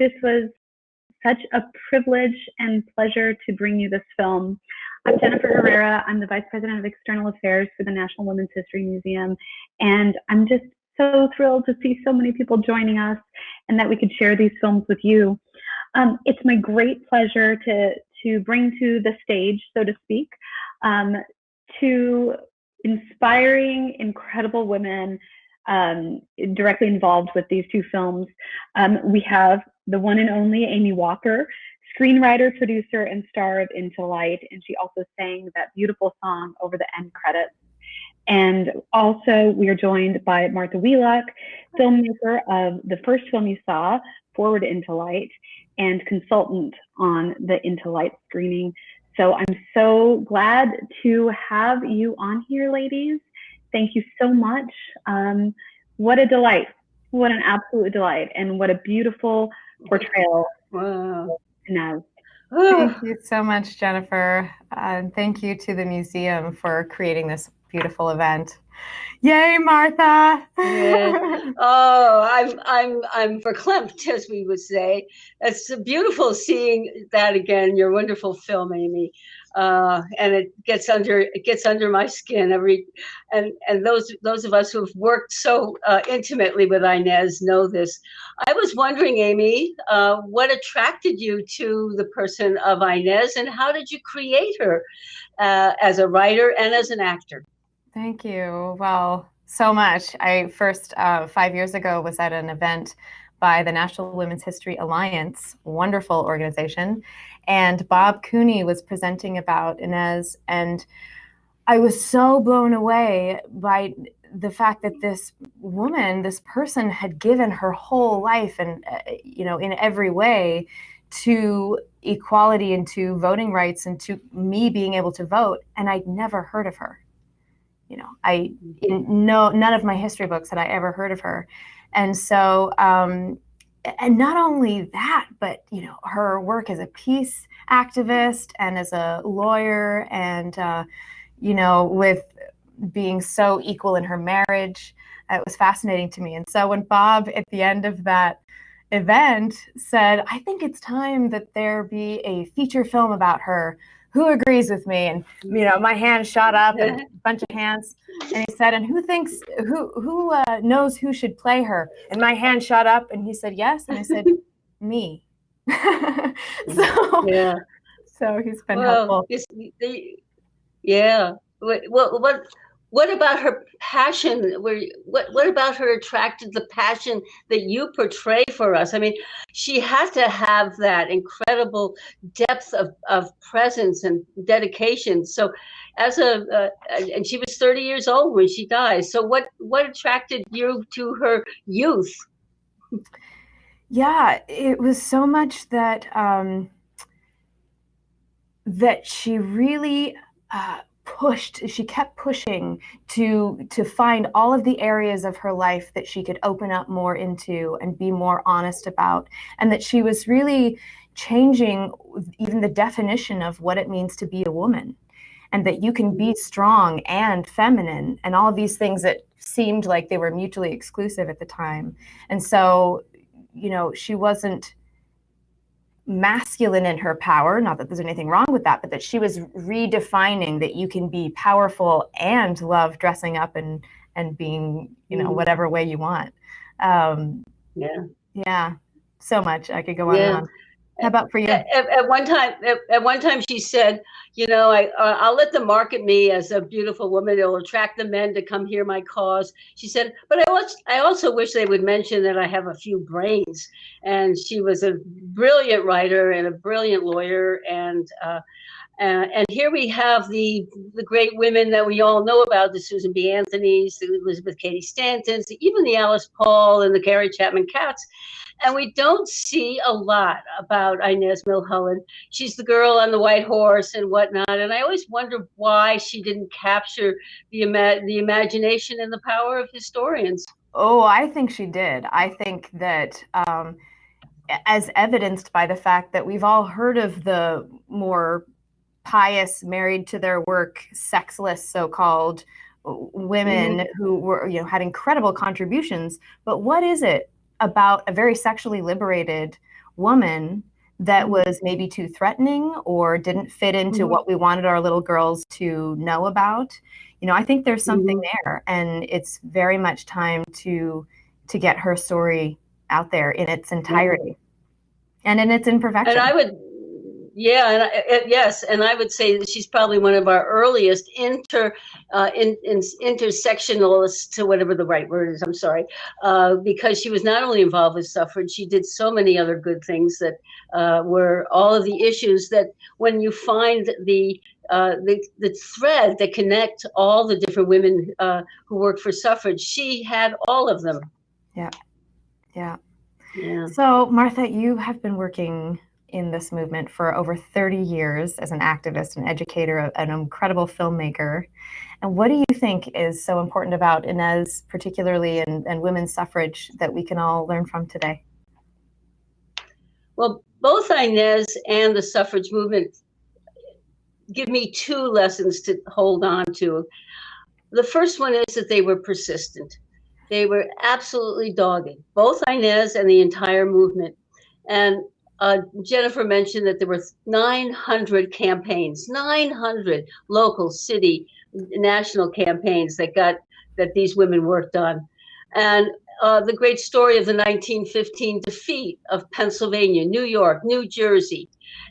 this was such a privilege and pleasure to bring you this film. I'm Jennifer Herrera. I'm the Vice President of External Affairs for the National Women's History Museum. And I'm just so thrilled to see so many people joining us and that we could share these films with you. It's my great pleasure to bring to the stage, so to speak, two inspiring, incredible women directly involved with these two films. We have the one and only Amy Walker, screenwriter, producer, and star of Into Light, and she also sang that beautiful song over the end credits. And also, we are joined by Martha Wheelock, filmmaker of the first film you saw, Forward Into Light, and consultant on the Into Light screening. So I'm so glad to have you on here, ladies. Thank you so much. What a delight. What an absolute delight. And what a beautiful portrayal. Wow. Inez. Thank you so much, Jennifer. Thank you to the museum for creating this beautiful event. Yay, Martha! Yeah. Oh, I'm verklempt, as we would say. It's beautiful seeing that again. Your wonderful film, Amy, and it gets under my skin and those of us who have worked so intimately with INEZ know this. I was wondering, Amy, what attracted you to the person of INEZ, and how did you create her as a writer and as an actor? Thank you. Well, so much. I first, 5 years ago, was at an event by the National Women's History Alliance, wonderful organization, and Bob Cooney was presenting about Inez, and I was so blown away by the fact that this woman, this person, had given her whole life and, in every way to equality and to voting rights and to me being able to vote, and I'd never heard of her. None of my history books had I ever heard of her. And so, and not only that, but, her work as a peace activist and as a lawyer and, with being so equal in her marriage, it was fascinating to me. And so when Bob, at the end of that event, said, I think it's time that there be a feature film about her, who agrees with me? And, my hand shot up and a bunch of hands. And he said, and who knows who should play her? And my hand shot up and he said, yes. And I said, me. So he's been helpful. Yeah. What about her passion? What about her attracted the passion that you portray for us? I mean, she had to have that incredible depth of presence and dedication. So, and she was 30 years old when she died. So, what attracted you to her youth? Yeah, it was so much that that she really. She kept pushing to find all of the areas of her life that she could open up more into and be more honest about, and that she was really changing even the definition of what it means to be a woman, and that you can be strong and feminine and all of these things that seemed like they were mutually exclusive at the time. And so, she wasn't masculine in her power, not that there's anything wrong with that, but that she was redefining that you can be powerful and love dressing up and being, whatever way you want. Yeah, so much. I could go on and on. How about for you? At one time she said, I'll let them market me as a beautiful woman. It'll attract the men to come hear my cause. She said, but I also wish they would mention that I have a few brains. And she was a brilliant writer and a brilliant lawyer. And here we have the great women that we all know about, the Susan B. Anthonys, the Elizabeth Cady Stantons, even the Alice Paul and the Carrie Chapman Catts. And we don't see a lot about INEZ Milholland. She's the girl on the white horse and whatnot. And I always wonder why she didn't capture the imagination and the power of historians. Oh, I think she did. I think that as evidenced by the fact that we've all heard of the more pious, married to their work, sexless so-called women who were, had incredible contributions. But what is it about a very sexually liberated woman that was maybe too threatening or didn't fit into what we wanted our little girls to know about. You know, I think there's something there, and it's very much time to get her story out there in its entirety and in its imperfection. And I would, yes, and I would say that she's probably one of our earliest intersectionalists, to whatever the right word is. I'm sorry, because she was not only involved with suffrage, she did so many other good things that were all of the issues that when you find the thread that connect all the different women who worked for suffrage, she had all of them. Yeah. So, Martha, you have been working in this movement for over 30 years as an activist, an educator, an incredible filmmaker. And what do you think is so important about INEZ, particularly, and women's suffrage that we can all learn from today? Well, both INEZ and the suffrage movement give me two lessons to hold on to. The first one is that they were persistent. They were absolutely dogged, both INEZ and the entire movement. And Jennifer mentioned that there were 900 campaigns, 900 local, city, national campaigns that these women worked on. And the great story of the 1915 defeat of Pennsylvania, New York, New Jersey,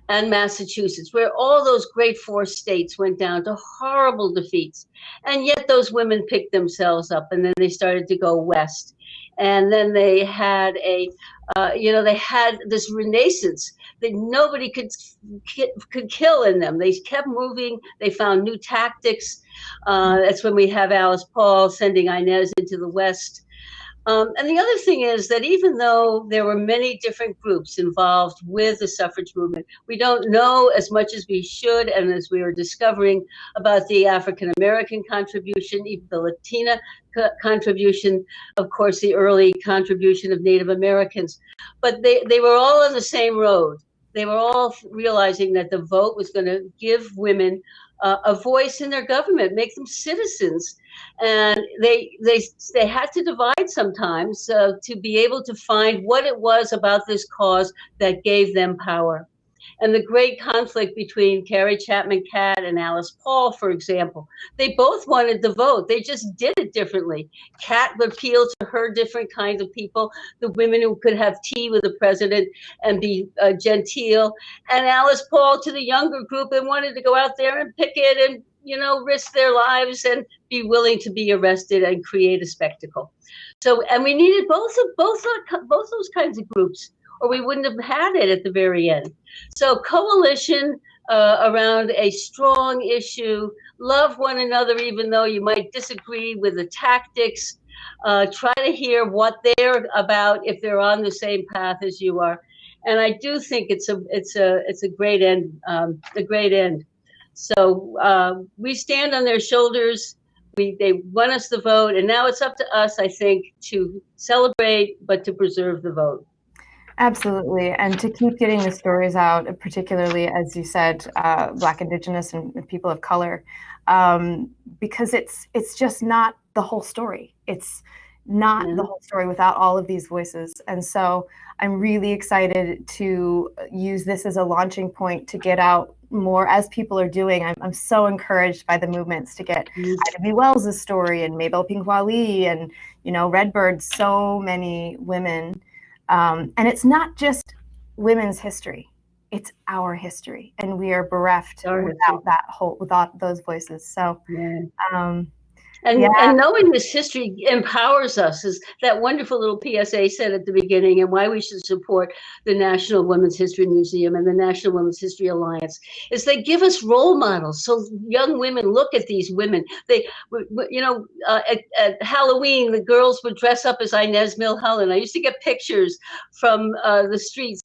and Massachusetts, where all those great four states went down to horrible defeats. And yet those women picked themselves up, and then they started to go west. And then they had they had this renaissance that nobody could kill in them. They kept moving. They found new tactics. That's when we have Alice Paul sending INEZ into the West. And the other thing is that even though there were many different groups involved with the suffrage movement, we don't know as much as we should and as we are discovering about the African American contribution, even the Latina contribution, of course, the early contribution of Native Americans. But they were all on the same road. They were all realizing that the vote was going to give women a voice in their government, make them citizens. And they had to divide sometimes to be able to find what it was about this cause that gave them power. And the great conflict between Carrie Chapman Catt and Alice Paul, for example, they both wanted the vote. They just did it differently. Catt would appeal to her different kinds of people, the women who could have tea with the president and be genteel, and Alice Paul to the younger group and wanted to go out there and picket and risk their lives and be willing to be arrested and create a spectacle. So, and we needed both those kinds of groups, or we wouldn't have had it at the very end. So coalition around a strong issue, love one another even though you might disagree with the tactics, try to hear what they're about if they're on the same path as you are. And I do think it's a great end, So we stand on their shoulders. They won us the vote, and now it's up to us, I think, to celebrate, but to preserve the vote. Absolutely, and to keep getting the stories out, particularly, as you said, Black, Indigenous, and people of color, because it's just not the whole story. It's not the whole story without all of these voices. And so I'm really excited to use this as a launching point to get out more, as people are doing. I'm so encouraged by the movements to get Ida B. Wells' story and Mabel Pinkwali and, Redbird, so many women. And it's not just women's history, it's our history. And we are bereft without those voices. So, And knowing this history empowers us, as that wonderful little PSA said at the beginning, and why we should support the National Women's History Museum and the National Women's History Alliance, is they give us role models. So young women look at these women. They, at Halloween, the girls would dress up as INEZ Milholland. I used to get pictures from the streets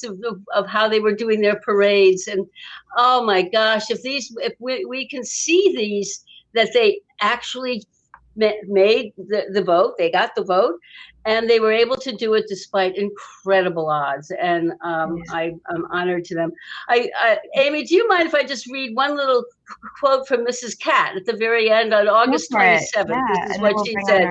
of how they were doing their parades. And oh my gosh, if we can see these, that they actually made the vote, they got the vote, and they were able to do it despite incredible odds. And I'm honored to them. Amy, do you mind if I just read one little quote from Mrs. Catt at the very end on August 27th? Yeah, this is what she said.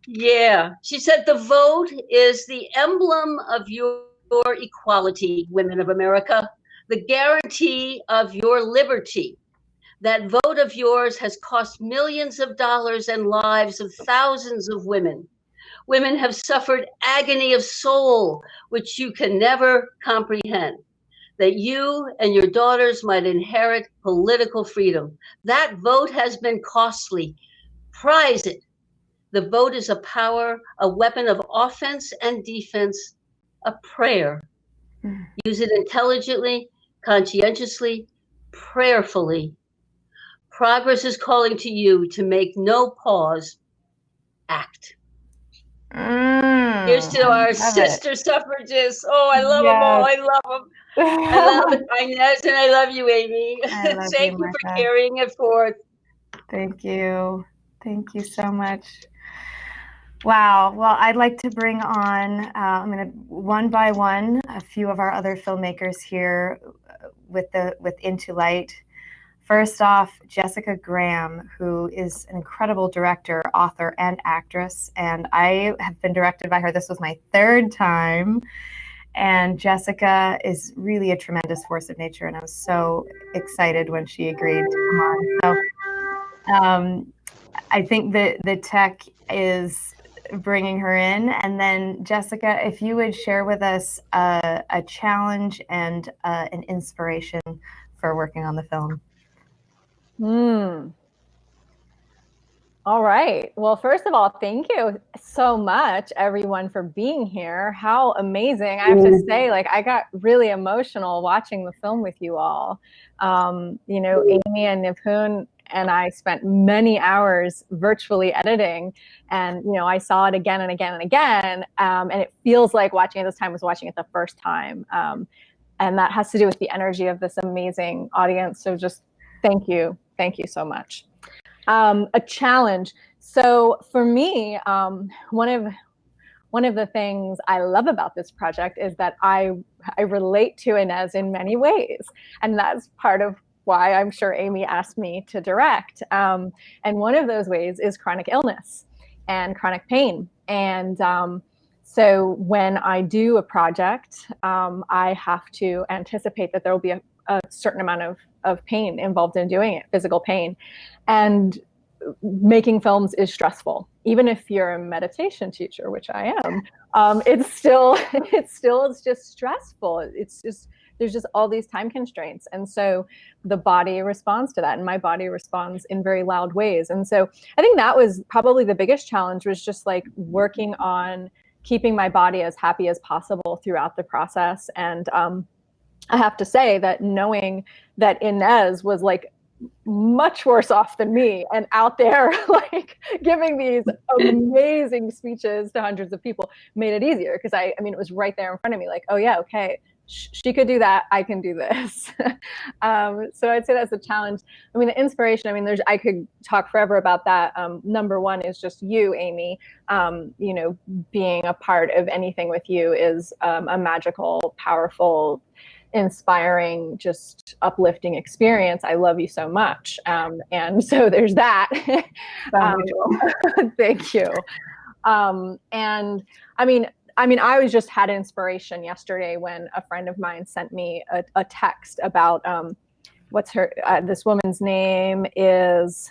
Yeah, she said, "The vote is the emblem of your your equality, women of America, the guarantee of your liberty. That vote of yours has cost millions of dollars and lives of thousands of women. Women have suffered agony of soul, which you can never comprehend. That you and your daughters might inherit political freedom. That vote has been costly. Prize it. The vote is a power, a weapon of offense and defense, a prayer. Use it intelligently, conscientiously, prayerfully. Progress is calling to you to make no pause, act. Here's to our sister suffragists. Oh, I love them all. I love them. I love Inez, and I love you, Amy. Thank you for carrying it forth. Thank you. Thank you so much. Wow. Well, I'd like to bring on, I'm going to one by one, a few of our other filmmakers here with Into Light. First off, Jessica Graham, who is an incredible director, author, and actress. And I have been directed by her. This was my third time. And Jessica is really a tremendous force of nature. And I was so excited when she agreed to come on. So I think that the tech is bringing her in. And then Jessica, if you would share with us a challenge and an inspiration for working on the film. All right. Well, first of all, thank you so much, everyone, for being here. How amazing. I have to say, like, I got really emotional watching the film with you all. You know, Amy and Nipun and I spent many hours virtually editing, and, you know, I saw it again and again and again. And it feels like watching it this time was watching it the first time. And that has to do with the energy of this amazing audience. So just thank you. Thank you so much. A challenge. So for me, one of the things I love about this project is that I relate to INEZ in many ways. And that's part of why I'm sure Amy asked me to direct. And one of those ways is chronic illness and chronic pain. And so when I do a project, I have to anticipate that there will be a certain amount of pain involved in doing it, physical pain. And making films is stressful. Even if you're a meditation teacher, which I am, it's just stressful. There's just all these time constraints. And so the body responds to that, and my body responds in very loud ways. And so I think that was probably the biggest challenge, was just like working on keeping my body as happy as possible throughout the process. And I have to say that knowing that INEZ was like much worse off than me and out there like giving these amazing speeches to hundreds of people made it easier, because I mean, it was right there in front of me, like, oh yeah, okay, she could do that, I can do this. So I'd say that's a challenge. I mean, the inspiration, I mean, I could talk forever about that. Number one is just you, Amy. You know, being a part of anything with you is a magical, powerful, inspiring, just uplifting experience. I love you so much. And so there's that. Thank you. And I mean, I was just had inspiration yesterday when a friend of mine sent me a text about what's her, this woman's name is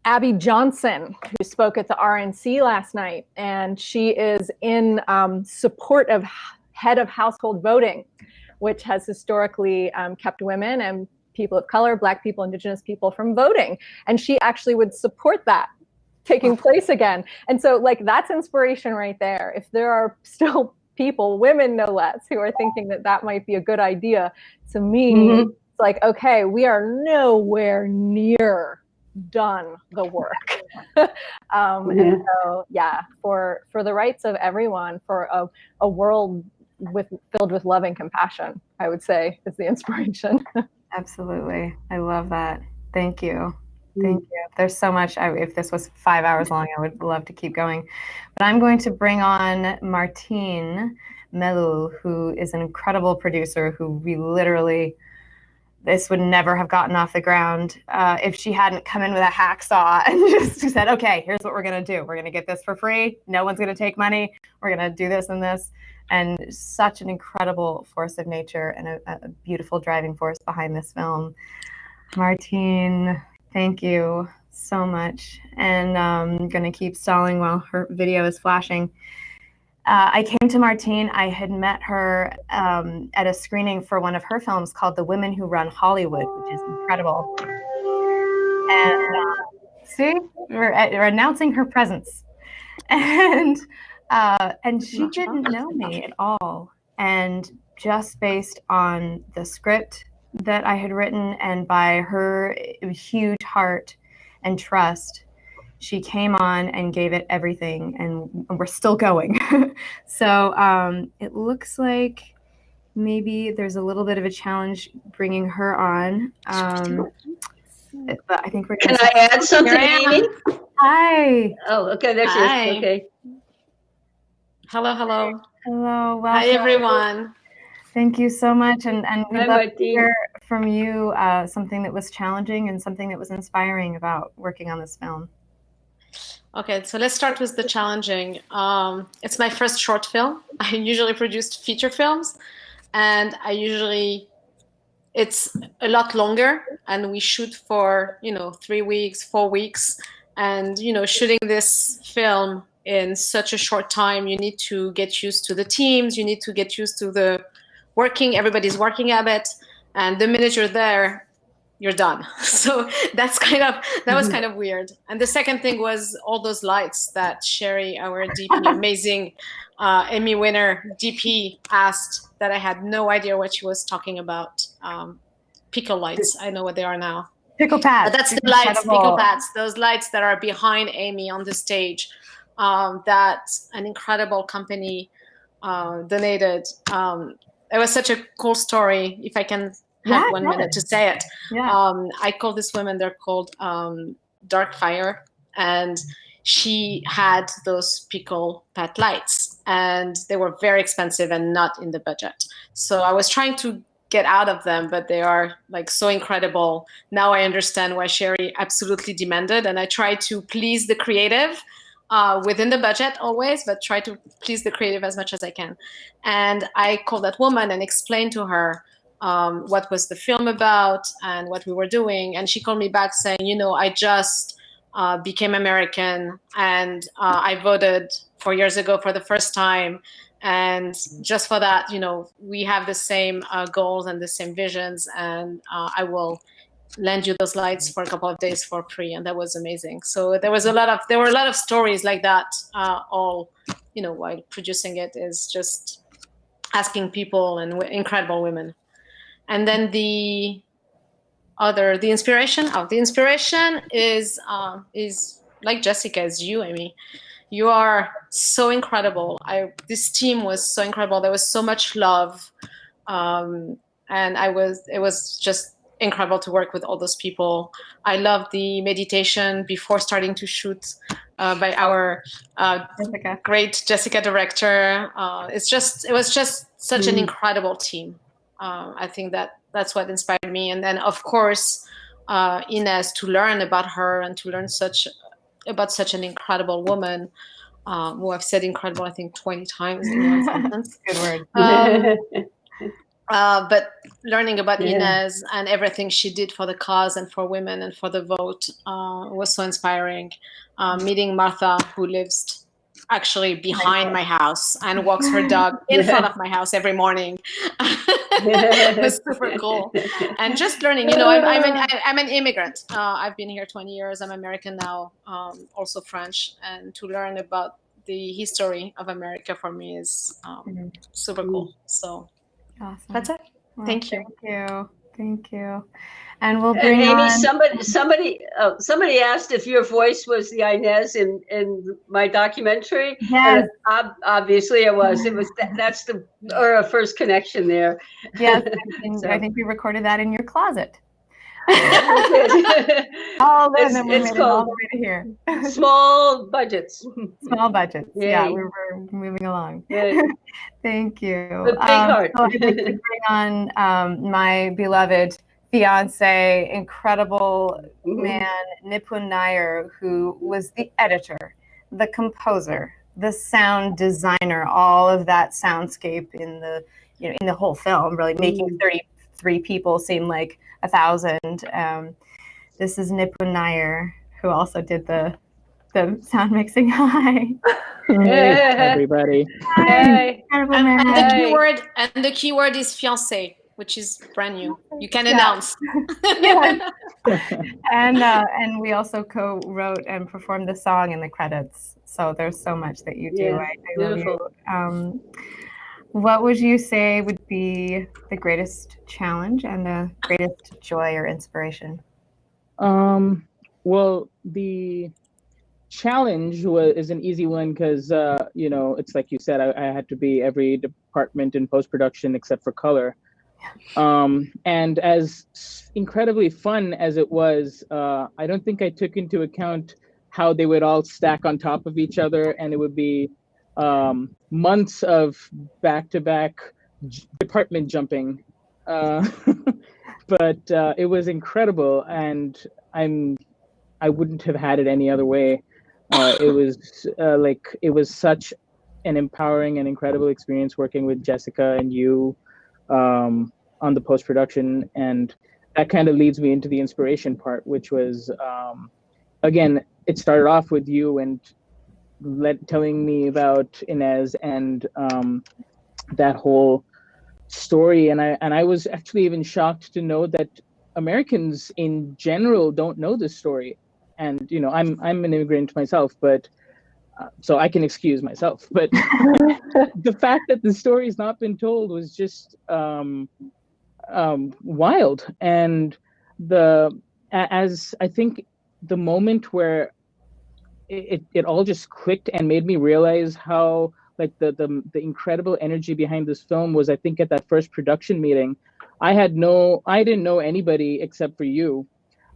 Abby Johnson, who spoke at the RNC last night. And she is in support of head of household voting, which has historically kept women and people of color, Black people, Indigenous people from voting. And she actually would support that taking place again. And so like, that's inspiration right there. If there are still people, women no less, who are thinking that that might be a good idea, to me, it's like, okay, we are nowhere near done the work. And so, yeah, for the rights of everyone, for a world filled with love and compassion, I would say, is the inspiration. Absolutely. I love that. Thank you. Thank you. There's so much. If this was 5 hours long, I would love to keep going. But I'm going to bring on Martine Melloul, who is an incredible producer who we literally, this would never have gotten off the ground if she hadn't come in with a hacksaw and just said, okay, here's what we're going to do. We're going to get this for free. No one's going to take money. We're going to do this and this. And such an incredible force of nature and a beautiful driving force behind this film. Martine, thank you so much. And I'm going to keep stalling while her video is flashing. I came to Martine. I had met her at a screening for one of her films called The Women Who Run Hollywood, which is incredible. And see, we're announcing her presence. And she didn't know me at all. And just based on the script that I had written and by her huge heart and trust, she came on and gave it everything, and we're still going. So it looks like maybe there's a little bit of a challenge bringing her on. But I think we're gonna. Can I add something, Amy? Hi. Oh, okay. There she is. Okay. Hello. Hello. Welcome. Hi, everyone. Thank you so much, and we'd love to Martine. hear from you something that was challenging and something that was inspiring about working on this film. Okay, so let's start with the challenging. It's my first short film. I usually produced feature films, and it's a lot longer, and we shoot for 3 weeks, 4 weeks, and shooting this film in such a short time, you need to get used to the teams, you need to get used to everybody's working habit, and the minute you're there, you're done. So that was kind of weird. And the second thing was all those lights that Sherry, our DP, amazing Emmy winner DP, asked, that I had no idea what she was talking about. Pickle lights, I know what they are now. Pickle pads. But that's the lights, pickle pads, those lights that are behind Amy on the stage, that an incredible company donated. It was such a cool story, if I can have 1 minute to say it. I call these women, they're called Dark Fire, and she had those pickle pad lights, and they were very expensive and not in the budget. So I was trying to get out of them, but they are like so incredible. Now I understand why Sherry absolutely demanded, and I try to please the creative within the budget always, but try to please the creative as much as I can. And I called that woman and explained to her what was the film about and what we were doing. And she called me back saying, I just became American, and I voted 4 years ago for the first time. And just for that, we have the same goals and the same visions, and I will lend you those lights for a couple of days for free. And that was amazing. So there were a lot of stories like that, all, while producing it, is just asking people and incredible women. And then the inspiration is like Jessica, is you, Amy. You are so incredible. This team was so incredible. There was so much love, and it was just incredible to work with all those people. I loved the meditation before starting to shoot by our great Jessica director. It was just such an incredible team. I think that's what inspired me. And then, of course, INEZ, to learn about her and to learn about such an incredible woman, who I've said incredible, I think, 20 times in one sentence. Good word. But learning about INEZ and everything she did for the cause and for women and for the vote was so inspiring. Meeting Martha, who lives actually behind my house and walks her dog in front of my house every morning. It was super cool. And just learning, I'm an immigrant. I've been here 20 years. I'm American now, also French. And to learn about the history of America for me is super cool. So awesome. That's it. Well, thank you. Thank you. And we'll bring Amy, on... somebody asked if your voice was the Inez in my documentary. Yes. And obviously it was. It was that's our first connection there. Yes, I think we recorded that in your closet. It's called all the way to here. Small Budgets. Small Budgets. Yay. Yeah, we're moving along. Thank you. With big heart. So I'd like to bring on my beloved fiance, incredible man, Nipun Nair, who was the editor, the composer, the sound designer, all of that soundscape in the, you know, in the whole film, really making 33 people seem like 1,000. This is Nipun Nair, who also did the sound mixing. Hi. Hey, everybody. Hey. And the keyword is fiancé, which is brand new. You can announce. And we also co-wrote and performed the song in the credits. So there's so much that you do. Yeah, I love you. What would you say would be the greatest challenge and the greatest joy or inspiration? Well, the challenge is an easy one because you know, it's like you said, I had to be every department in post-production except for color. And as incredibly fun as it was, I don't think I took into account how they would all stack on top of each other, and it would be months of back-to-back department jumping. But it was incredible, and I wouldn't have had it any other way. It was such an empowering and incredible experience working with Jessica and you on the post-production, and that kind of leads me into the inspiration part, which was again, it started off with you and telling me about INEZ and that whole story, and I was actually even shocked to know that Americans in general don't know this story. And you know, I'm an immigrant myself, but so I can excuse myself. But the fact that the story's not been told was just wild. And as I think the moment where it all just clicked and made me realize how like the incredible energy behind this film was, I think at that first production meeting, I didn't know anybody except for you.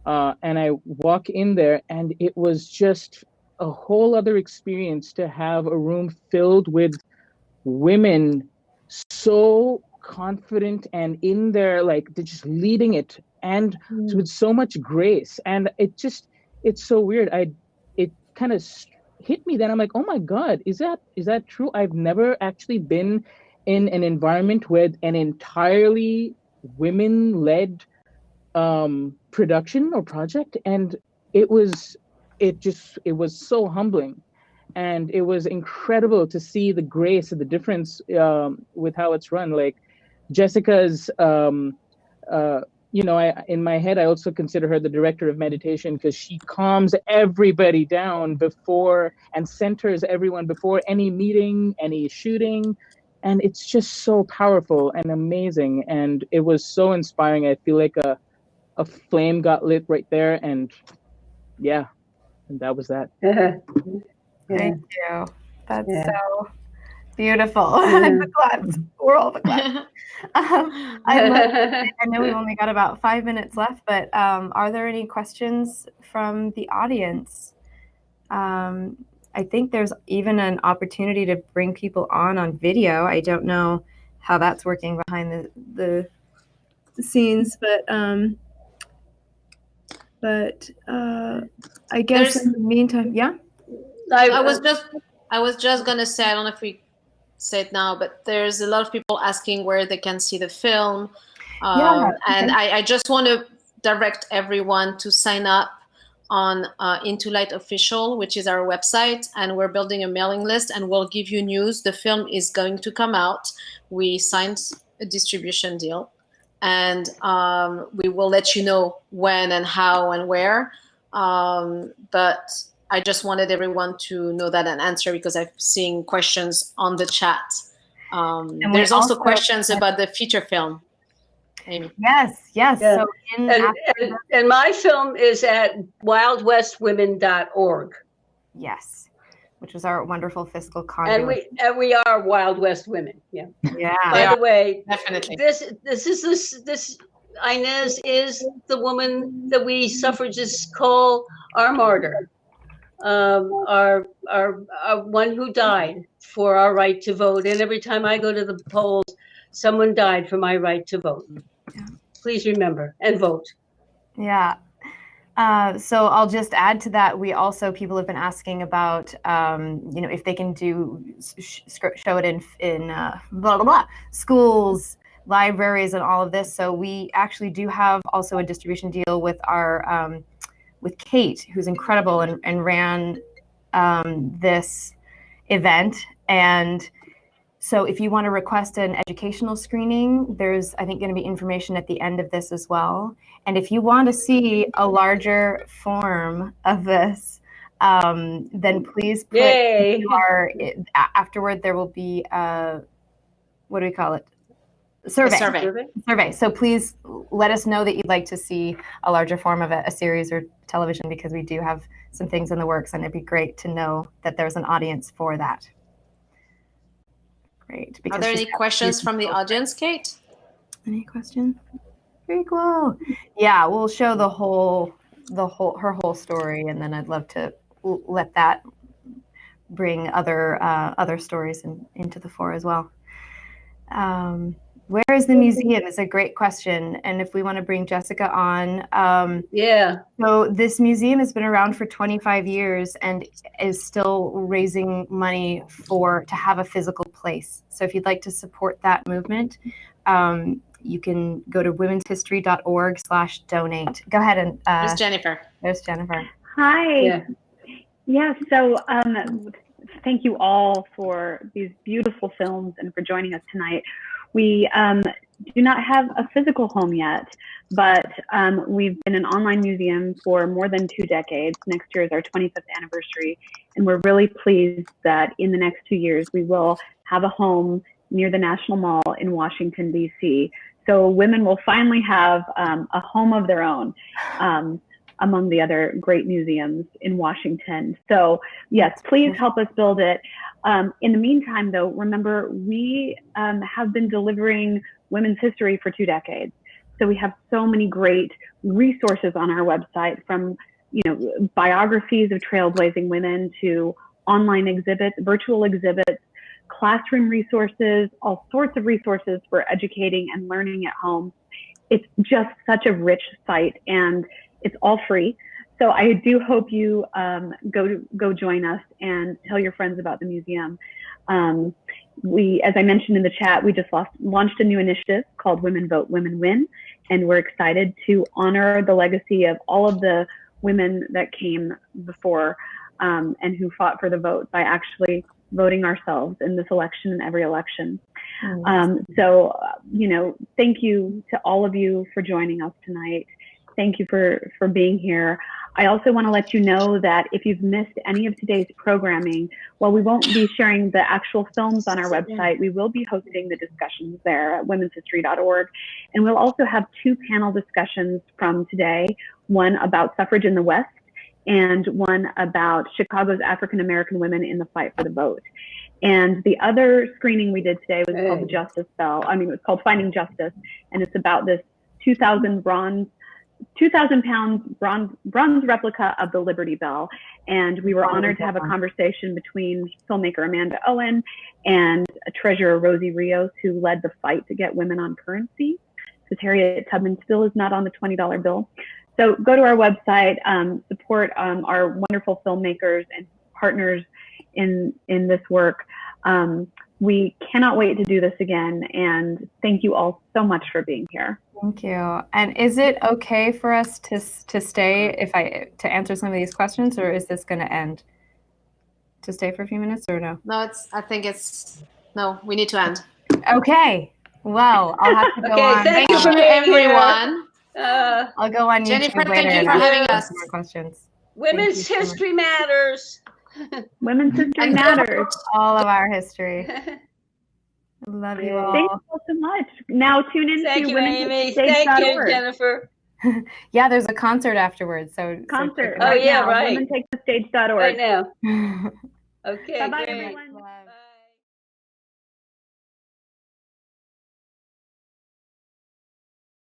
And I walk in there and it was just a whole other experience to have a room filled with women so confident and in there, like they're just leading it, and with so much grace. And it's so weird. It kind of hit me then. I'm like, oh my God, is that true? I've never actually been in an environment with an entirely women-led production or project, and it was so humbling, and it was incredible to see the grace and the difference with how it's run. Like Jessica's you know, in my head I also consider her the director of meditation, because she calms everybody down before and centers everyone before any meeting, any shooting, and it's just so powerful and amazing, and it was so inspiring. I feel like a flame got lit right there, and yeah, and that was that. Thank you. That's so beautiful. I'm glad we're all glad. I know we've only got about 5 minutes left, but are there any questions from the audience? I think there's even an opportunity to bring people on video. I don't know how that's working behind the scenes, but I guess in the meantime, yeah. I was just gonna say, I don't know if we say it now, but there's a lot of people asking where they can see the film, and I just want to direct everyone to sign up on Into Light Official, which is our website, and we're building a mailing list, and we'll give you news. The film is going to come out. We signed a distribution deal, and we will let you know when and how and where. But I just wanted everyone to know that and answer, because I've seen questions on the chat. There's also questions about the feature film. Amy. Yes. Yeah. So and my film is at wildwestwomen.org. Yes, which was our wonderful fiscal conduit. And we are Wild West Women. Yeah. Yeah. By the way, definitely. This INEZ is the woman that we suffragists call our martyr, our one who died for our right to vote. And every time I go to the polls, someone died for my right to vote. please remember and vote. Yeah. So I'll just add to that. People have been asking about, if they can show it in blah, blah, blah, schools, libraries, and all of this. So we actually do have also a distribution deal with with Kate, who's incredible and ran this event. And so if you want to request an educational screening, there's, I think, going to be information at the end of this as well. And if you want to see a larger form of this, then please put afterward, there will be what do we call it? Survey. So please let us know that you'd like to see a larger form of a series or television, because we do have some things in the works, and it'd be great to know that there's an audience for that. Great. Are there any questions from the audience, Kate? Any questions? Very cool. Yeah, we'll show her whole story, and then I'd love to let that bring other stories into the fore as well. Where is the museum? Is a great question. And if we want to bring Jessica on. So this museum has been around for 25 years and is still raising money to have a physical place. So if you'd like to support that movement, you can go to womenshistory.org/donate. Go ahead and There's Jennifer. Hi. Yeah, so thank you all for these beautiful films and for joining us tonight. We do not have a physical home yet, but we've been an online museum for more than 2 decades. Next year is our 25th anniversary, and we're really pleased that in the next 2 years we will have a home near the National Mall in Washington, D.C. So women will finally have a home of their own among the other great museums in Washington. So yes, please help us build it. In the meantime, though, remember, we have been delivering women's history for 2 decades. So we have so many great resources on our website, from biographies of trailblazing women to online exhibits, virtual exhibits, classroom resources, all sorts of resources for educating and learning at home. It's just such a rich site, and it's all free. So I do hope you go join us and tell your friends about the museum. As I mentioned in the chat, we just launched a new initiative called Women Vote, Women Win, and we're excited to honor the legacy of all of the women that came before and who fought for the vote by actually voting ourselves in this election and every election. So, thank you to all of you for joining us tonight. Thank you for being here. I also want to let you know that if you've missed any of today's programming, while we won't be sharing the actual films on our website, we will be hosting the discussions there at womenshistory.org. And we'll also have 2 panel discussions from today, one about suffrage in the West and one about Chicago's African-American women in the fight for the vote. And the other screening we did today was called the Justice Bell. It was called Finding Justice, and it's about this 2,000-pound bronze replica of the Liberty Bell. And we were honored to have a conversation between filmmaker Amanda Owen and Treasurer Rosie Rios, who led the fight to get women on currency, because Harriet Tubman still is not on the $20 bill. So go to our website, support our wonderful filmmakers and partners in this work. We cannot wait to do this again, and thank you all so much for being here. Thank you. And is it okay for us to stay to answer some of these questions, or is this going to end? To stay for a few minutes, or no? No, no, we need to end. Okay. Well, I'll have to go on. Thank you everyone. I'll go on Jennifer, YouTube later. thank you for having us. More questions. Women's history matters. Women's history matters. All of our history. Love you all. Thank you all so much. Now tune in to Amy. Thank you, Jennifer. Yeah, there's a concert afterwards. Concert. So right. WomenTakeTheStage.org. Right now. Okay. Bye-bye, great. everyone. Love.